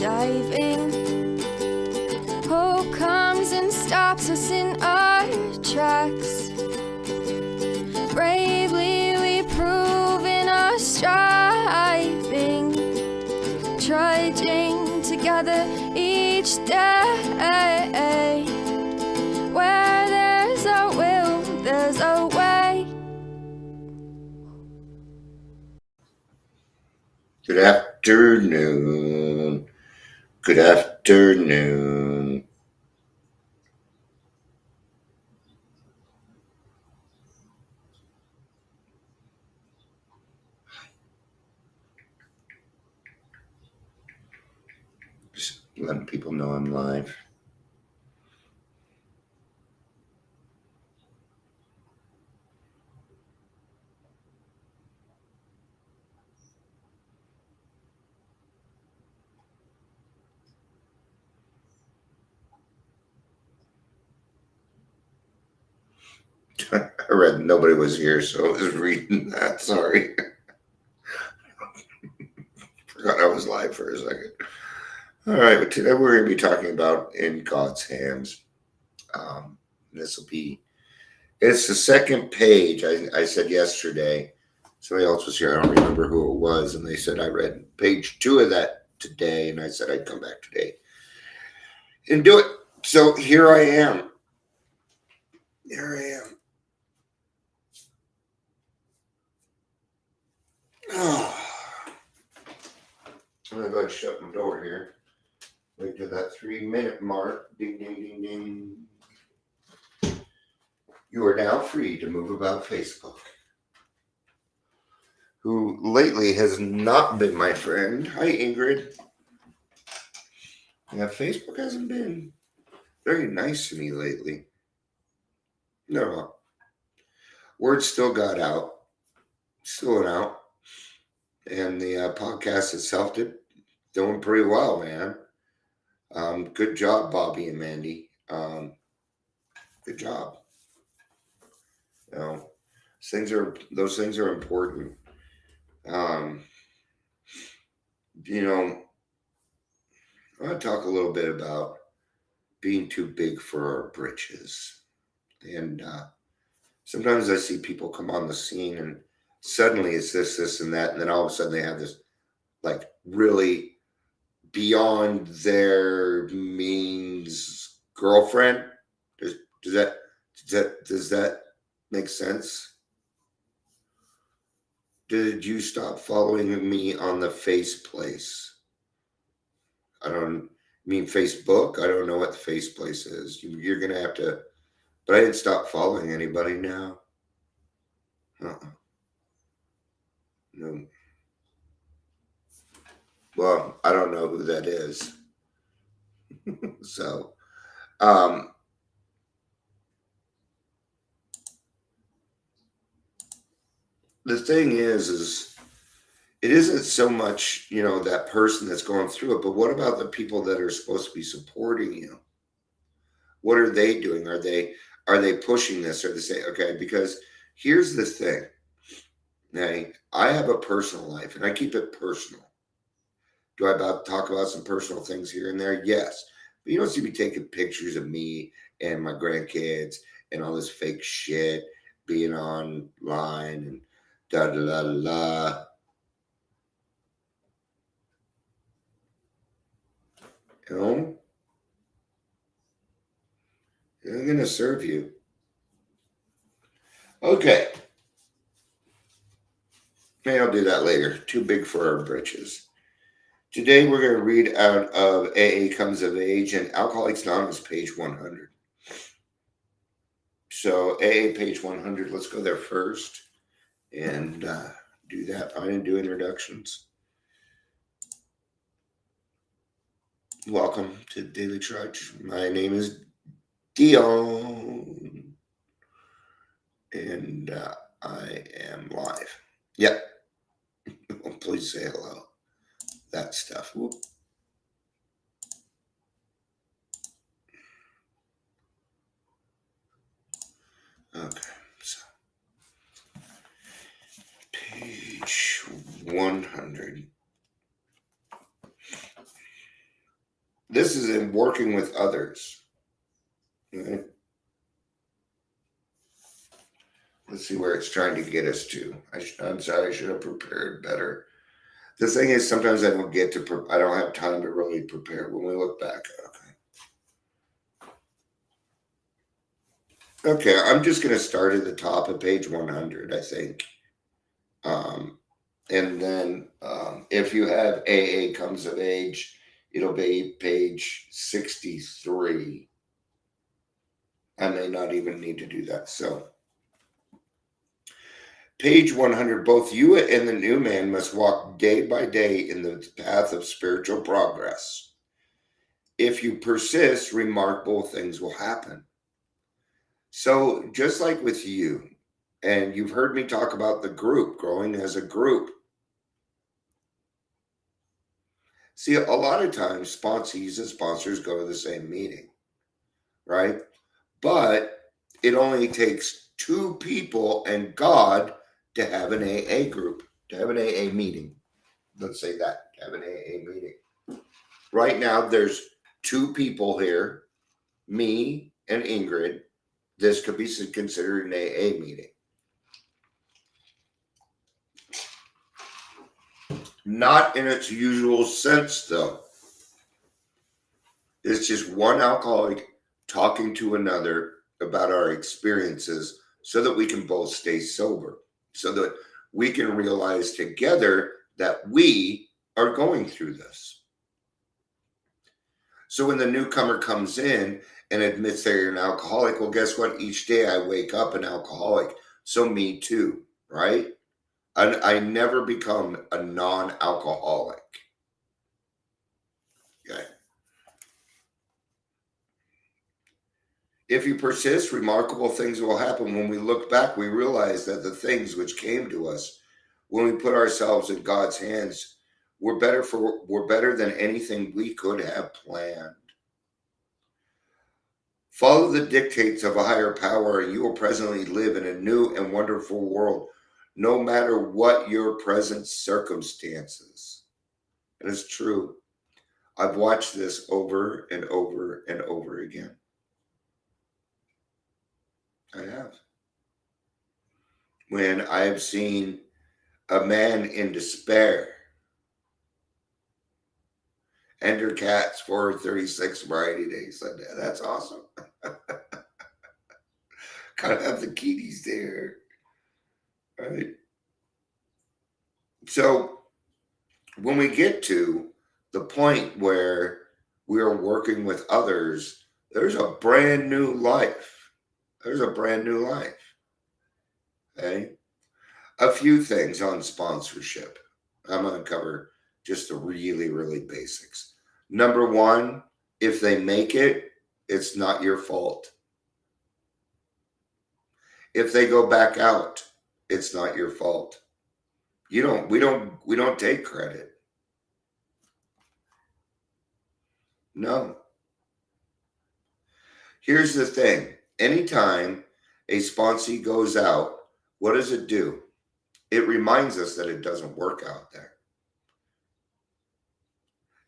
diving. Hope comes and stops us in our tracks. Bravely we prove in our striving, trudging together each day. Where there's a will, there's a way. Good afternoon. Good afternoon. Just letting people know I'm live. I read nobody was here, so I was reading that. Sorry. Forgot I was live for a second. All right, but today we're going to be talking about In God's Hands. This will be, it's the second page. I said yesterday, somebody else was here. I don't remember who it was. And they said I read page 2 of that today. And I said I'd come back today and do it. So here I am. Here I am. Oh. I'm going to go ahead and shut my door here. Wait till that 3-minute mark. Ding, ding, ding, ding. You are now free to move about Facebook. Who lately has not been my friend. Hi, Ingrid. Yeah, Facebook hasn't been very nice to me lately. No. Word still got out. Still went out. And the podcast itself did doing pretty well, man. Good job, Bobby and Mandy. Good job. You know, those things are important. You know, I want to talk a little bit about being too big for our britches. And sometimes I see people come on the scene and suddenly it's this, and that. And then all of a sudden they have this like really beyond their means girlfriend. Does that make sense? Did you stop following me on the Face Place? I don't mean Facebook. I don't know what the Face Place is. You're gonna have to. But I didn't stop following anybody now. No. Well, I don't know who that is. So, the thing is it isn't so much, that person that's going through it, but what about the people that are supposed to be supporting you? What are they doing? Are they pushing this? Or they say, okay, because here's the thing. Now, I have a personal life and I keep it personal. Do I talk about some personal things here and there? Yes. But you don't see me taking pictures of me and my grandkids and all this fake shit being online and da da da da. You know? I'm going to serve you. Okay. Maybe I'll do that later. Too big for our britches. Today we're going to read out of AA Comes of Age and Alcoholics Anonymous, page 100. So AA page 100, let's go there first and do that. I didn't do introductions. Welcome to Daily Trudge. My name is Dion. And I am live. Yep. Please say hello. That stuff. Whoop. Okay, so page 100. This is in working with others. Okay? Let's see where it's trying to get us to. I'm sorry, I should have prepared better. The thing is, sometimes I don't get to, I don't have time to really prepare when we look back. Okay, I'm just going to start at the top of page 100, I think. And then if you have AA Comes of Age, it'll be page 63. I may not even need to do that. So, page 100, both you and the new man must walk day by day in the path of spiritual progress. If you persist, remarkable things will happen. So, just like with you, and you've heard me talk about the group, growing as a group. See, a lot of times sponsees and sponsors go to the same meeting, right? But it only takes two people and God to have an AA group, to have an AA meeting. Let's say that, to have an AA meeting. Right now, there's two people here, me and Ingrid. This could be considered an AA meeting. Not in its usual sense, though. It's just one alcoholic talking to another about our experiences so that we can both stay sober, so that we can realize together that we are going through this. So when the newcomer comes in and admits they're an alcoholic, well, guess what? Each day I wake up an alcoholic. So me too, right? I never become a non-alcoholic. Okay. If you persist, remarkable things will happen. When we look back, we realize that the things which came to us when we put ourselves in God's hands were better than anything we could have planned. Follow the dictates of a higher power, and you will presently live in a new and wonderful world, no matter what your present circumstances. And it's true. I've watched this over and over and over again. I have. When I have seen a man in despair enter cats for 36 sobriety days. That's awesome. Kind of have the kiddies there. Right. So when we get to the point where we are working with others, there's a brand new life. There's a brand new life. Okay. A few things on sponsorship. I'm going to cover just the really, really basics. Number one, if they make it, it's not your fault. If they go back out, it's not your fault. We don't take credit. No. Here's the thing. Anytime a sponsee goes out, what does it do? It reminds us that it doesn't work out there.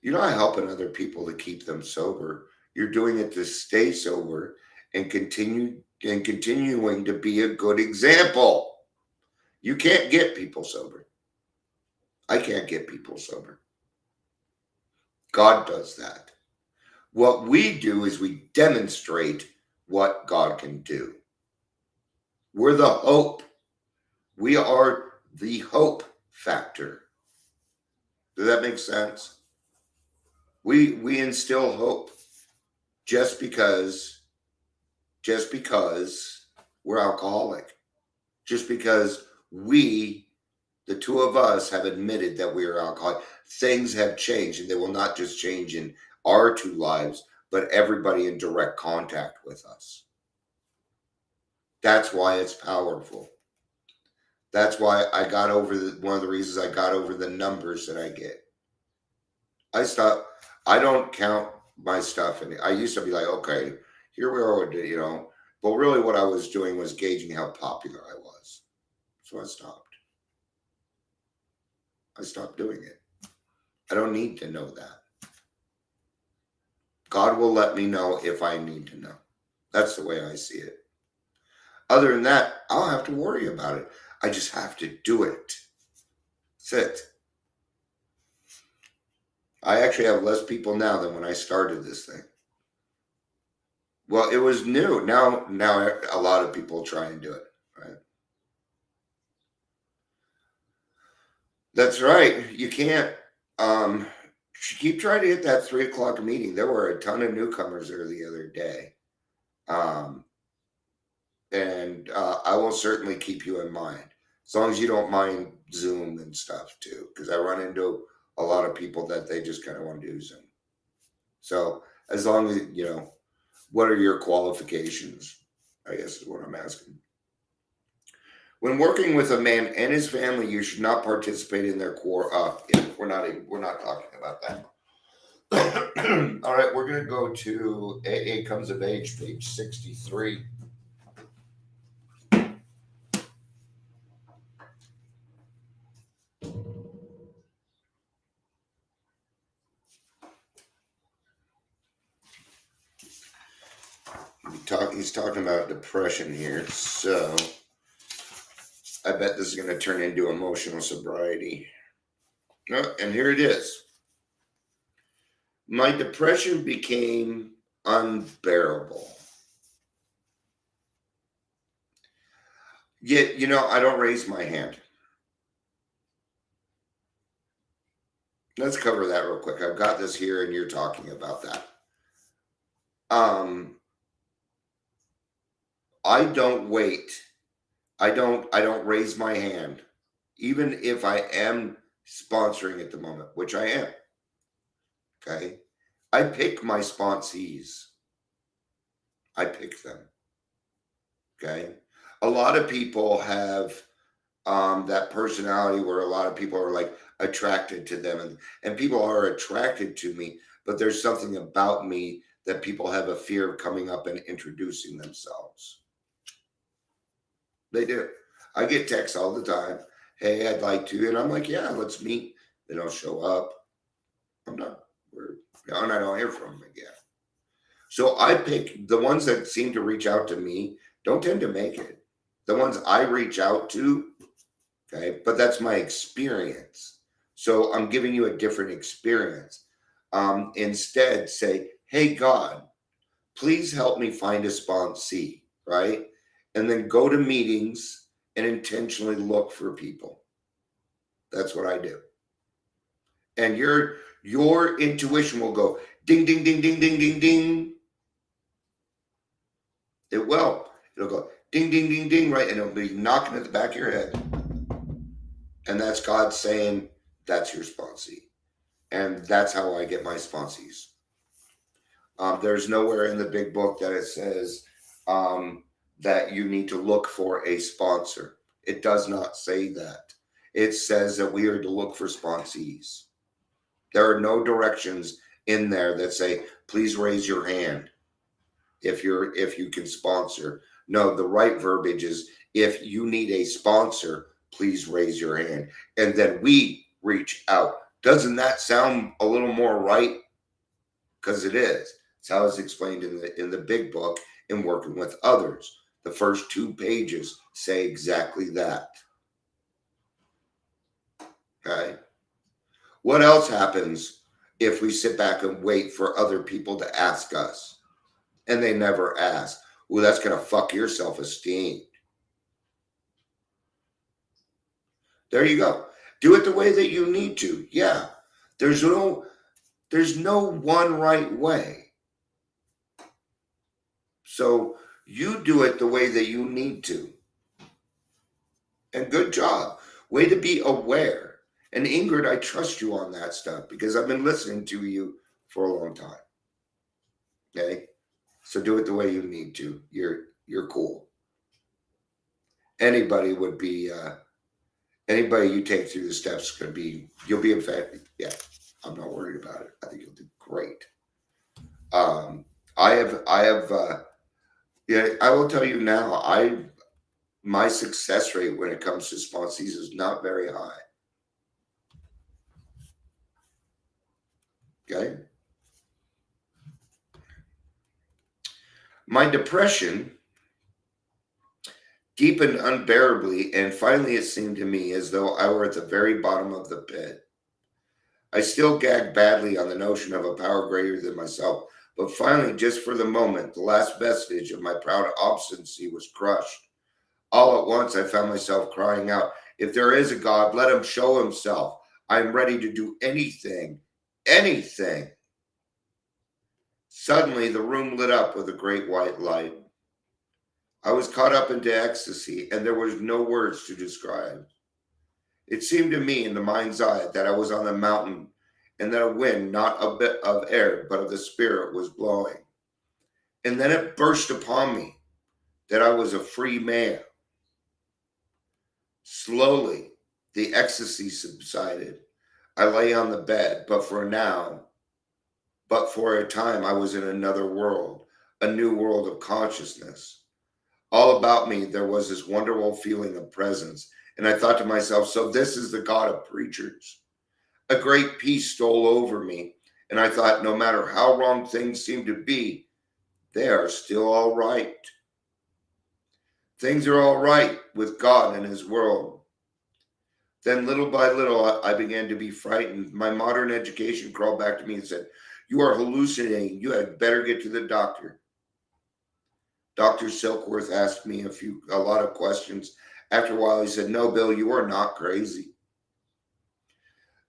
You're not helping other people to keep them sober. You're doing it to stay sober and continuing to be a good example. You can't get people sober. I can't get people sober. God does that. What we do is we demonstrate what God can do. We're the hope. We are the hope factor. Does that make sense? We instill hope just because we're alcoholic. Just because we, the two of us, have admitted that we are alcoholic. Things have changed, and they will not just change in our two lives, but everybody in direct contact with us. That's why it's powerful. That's why I got over one of the reasons I got over the numbers that I get. I don't count my stuff. And I used to be like, okay, here we are, but really what I was doing was gauging how popular I was. So I stopped. I stopped doing it. I don't need to know that. God will let me know if I need to know. That's the way I see it. Other than that, I don't have to worry about it. I just have to do it. That's it. I actually have less people now than when I started this thing. Well, it was new. Now a lot of people try and do it, right? That's right. You can't keep trying to hit that 3 o'clock meeting. There were a ton of newcomers there the other day. Um, and I will certainly keep you in mind as long as you don't mind Zoom and stuff too, because I run into a lot of people that they just kind of want to do Zoom. So as long as what are your qualifications? I guess is what I'm asking. When working with a man and his family, you should not participate in their core. Yeah, we're not talking about that. All right, we're gonna go to AA Comes of Age, page 63. He's talking about depression here, so I bet this is going to turn into emotional sobriety. Oh, and here it is. My depression became unbearable. Yet, I don't raise my hand. Let's cover that real quick. I've got this here, and you're talking about that. I don't wait. I don't raise my hand, even if I am sponsoring at the moment, which I am. Okay. I pick my sponsees. I pick them. Okay. A lot of people have that personality where a lot of people are like attracted to them, and people are attracted to me, but there's something about me that people have a fear of coming up and introducing themselves. They do. I get texts all the time. Hey, I'd like to. And I'm like, yeah, let's meet. They don't show up. I'm not. And I don't hear from them again. So I pick the ones that seem to reach out to me, don't tend to make it. The ones I reach out to, okay, but that's my experience. So I'm giving you a different experience. Instead, say, hey, God, please help me find a sponsee, right? And then go to meetings and intentionally look for people. That's what I do. And your intuition will go ding, ding, ding, ding, ding, ding, ding. It will. It'll go ding, ding, ding, ding, right? And it'll be knocking at the back of your head. And that's God saying, that's your sponsee. And that's how I get my sponsees. There's nowhere in the big book that it says that you need to look for a sponsor. It does not say that. It says that we are to look for sponsees. There are no directions in there that say, please raise your hand if you can sponsor. No, the right verbiage is, if you need a sponsor, please raise your hand. And then we reach out. Doesn't that sound a little more right? Because it is. It's how it's explained in the big book in Working with Others. The first 2 pages say exactly that. Okay. What else happens if we sit back and wait for other people to ask us and they never ask? Well, that's going to fuck your self-esteem. There you go. Do it the way that you need to. Yeah. There's no one right way. So you do it the way that you need to. And good job. Way to be aware. And Ingrid, I trust you on that stuff because I've been listening to you for a long time. Okay? So do it the way you need to. You're cool. Anybody would be anybody you take through the steps is gonna be, you'll be effective. Yeah. I'm not worried about it. I think you'll do great. I have yeah, I will tell you now, my success rate when it comes to sponsees is not very high. Okay. My depression deepened unbearably, and finally it seemed to me as though I were at the very bottom of the pit. I still gagged badly on the notion of a power greater than myself, but finally, just for the moment, the last vestige of my proud obstinacy was crushed. All at once, I found myself crying out, "If there is a God, let him show himself. I am ready to do anything, anything." Suddenly, the room lit up with a great white light. I was caught up into ecstasy, and there was no words to describe. It seemed to me in the mind's eye that I was on the mountain and that a wind, not a bit of air, but of the spirit, was blowing. And then it burst upon me that I was a free man. Slowly, the ecstasy subsided. I lay on the bed, but for a time, I was in another world, a new world of consciousness. All about me, there was this wonderful feeling of presence. And I thought to myself, so this is the God of preachers. A great peace stole over me, and I thought, no matter how wrong things seem to be, they are still all right. Things are all right with God and His world. Then, little by little, I began to be frightened. My modern education crawled back to me and said, "You are hallucinating. You had better get to the doctor." Dr. Silkworth asked me a lot of questions. After a while, he said, "No, Bill, you are not crazy.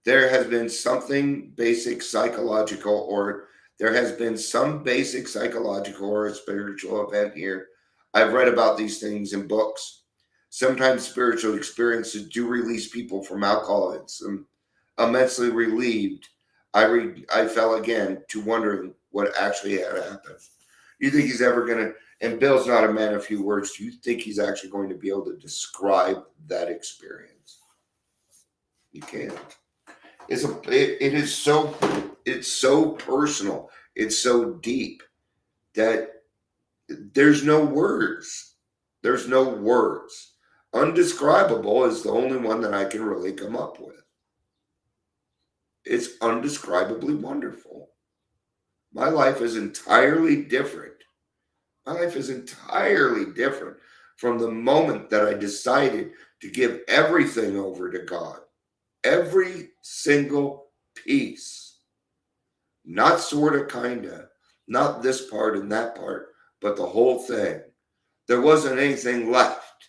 There has been something basic psychological, or there has been some basic psychological or spiritual event here. I've read about these things in books. Sometimes spiritual experiences do release people from alcoholism. Immensely relieved, I fell again to wondering what actually had happened." You think he's ever going to, and Bill's not a man of few words, do you think he's actually going to be able to describe that experience? You can't. It is so, it's so personal, it's so deep that there's no words. There's no words. Undescribable is the only one that I can really come up with. It's undescribably wonderful. My life is entirely different. My life is entirely different from the moment that I decided to give everything over to God. Every single piece. Not sort of, kind of, not this part and that part, but the whole thing. There wasn't anything left.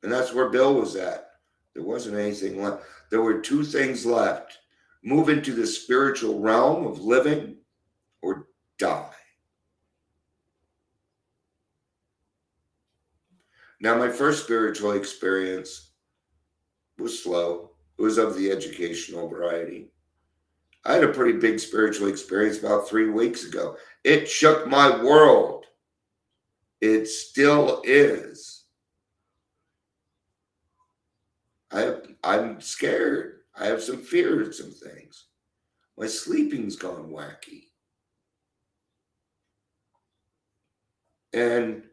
And that's where Bill was at. There wasn't anything left. There were two things left: move into the spiritual realm of living or die. Now, my first spiritual experience was slow. It was of the educational variety. I had a pretty big spiritual experience about 3 weeks ago. It shook my world. It still is. I'm scared. I have some fears, some things. My sleeping's gone wacky. And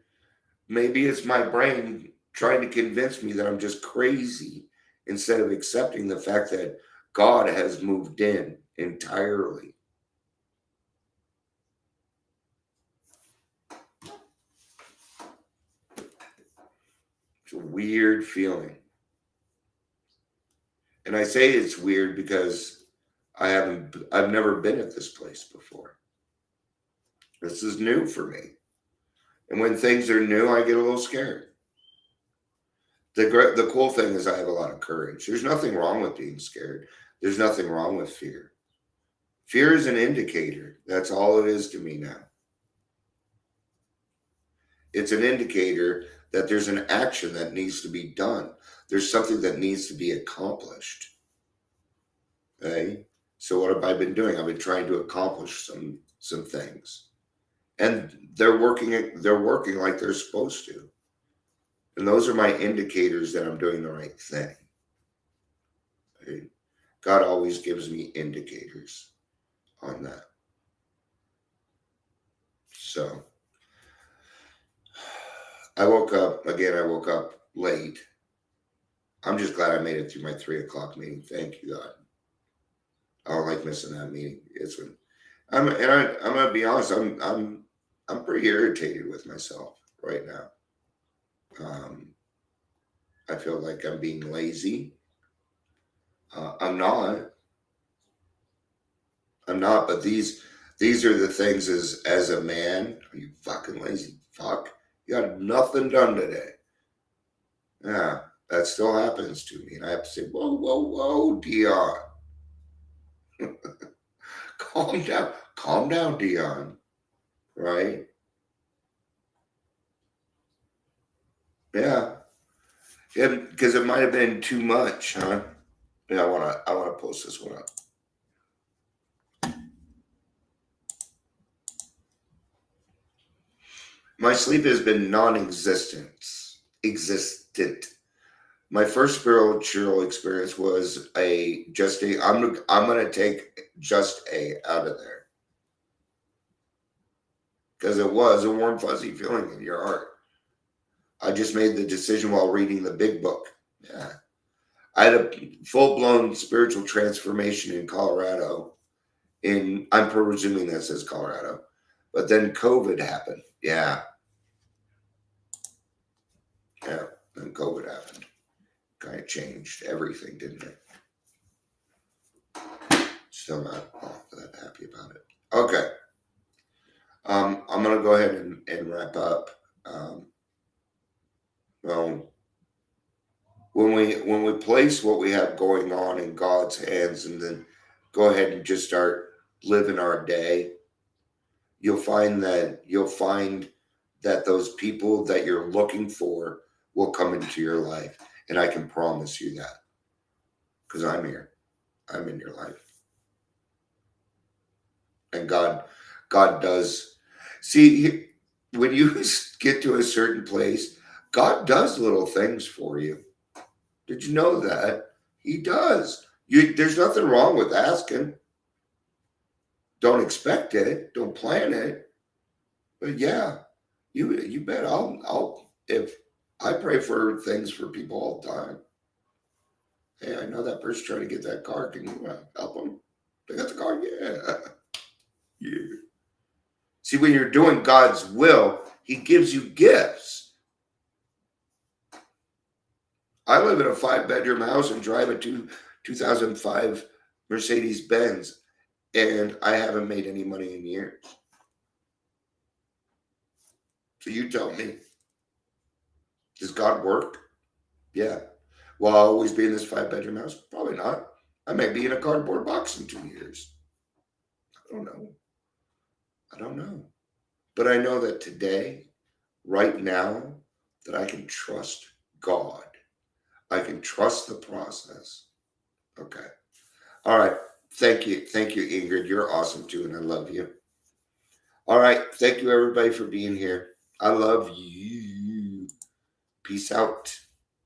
maybe it's my brain trying to convince me that I'm just crazy instead of accepting the fact that God has moved in entirely. It's a weird feeling. And I say it's weird because I've never been at this place before. This is new for me. And when things are new, I get a little scared. The cool thing is I have a lot of courage. There's nothing wrong with being scared. There's nothing wrong with fear. Fear is an indicator. That's all it is to me now. It's an indicator that there's an action that needs to be done. There's something that needs to be accomplished. Okay? So what have I been doing? I've been trying to accomplish some things. And they're working like they're supposed to. And those are my indicators that I'm doing the right thing. Okay? God always gives me indicators on that. So I woke up late. I'm just glad I made it through my 3 o'clock meeting. Thank you, God. I don't like missing that meeting. I'm gonna be honest. I'm pretty irritated with myself right now. Um, I feel like I'm being lazy. I'm not. I'm not. But these are the things as a man. Are you fucking lazy? Fuck. You got nothing done today. Yeah, that still happens to me, and I have to say, whoa, whoa, whoa, Dion, calm down, Dion. Right? Yeah, yeah, because it might have been too much, huh? Yeah, I wanna post this one up. My sleep has been non-existent. Existent. My first spiritual experience was a just a. I'm gonna take just a out of there because it was a warm fuzzy feeling in your heart. I just made the decision while reading the big book. Yeah, I had a full blown spiritual transformation in Colorado. I'm presuming that says Colorado, but then COVID happened. Yeah, yeah. Then COVID happened. Kind of changed everything, didn't it? Still not all that happy about it. Okay. I'm gonna go ahead and wrap up. Um, well, when we place what we have going on in God's hands, and then go ahead and just start living our day, you'll find that those people that you're looking for will come into your life, and I can promise you that because I'm here. I'm in your life, and God does see when you get to a certain place. God does little things for you. Did you know that? He does. There's nothing wrong with asking. Don't expect it. Don't plan it. But yeah, you bet. I'll if I pray for things for people all the time. Hey, I know that person trying to get that car. Can you help them? They got the car. Yeah, yeah. See, when you're doing God's will, He gives you gifts. I live in a 5 bedroom house and drive a 2005 Mercedes Benz, and I haven't made any money in years. So you tell me, does God work? Yeah. Will I always be in this 5 bedroom house? Probably not. I may be in a cardboard box in 2 years. I don't know. I don't know. But I know that today, right now, that I can trust God. I can trust the process. Okay. All right. Thank you. Thank you, Ingrid. You're awesome too, and I love you. All right. Thank you, everybody, for being here. I love you. Peace out.